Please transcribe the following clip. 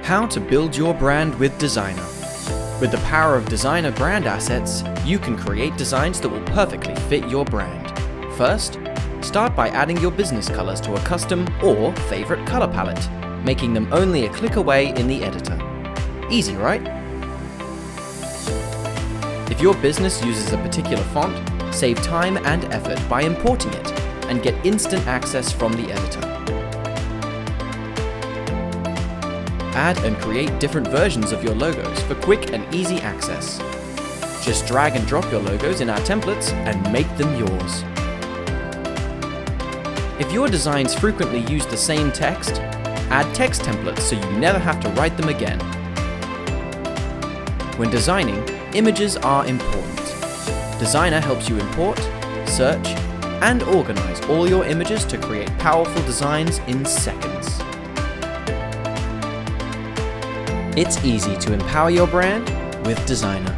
How to build your brand with Designer. With the power of Designer brand assets, you can create designs that will perfectly fit your brand. First, start by adding your business colors to a custom or favorite color palette, making them only a click away in the editor. Easy, right? If your business uses a particular font, save time and effort by importing it and get instant access from the editor. Add and create different versions of your logos for quick and easy access. Just drag and drop your logos in our templates and make them yours. If your designs frequently use the same text, add text templates so you never have to write them again. When designing, images are important. Designer helps you import, search, and organize all your images to create powerful designs in seconds. It's easy to empower your brand with Designer.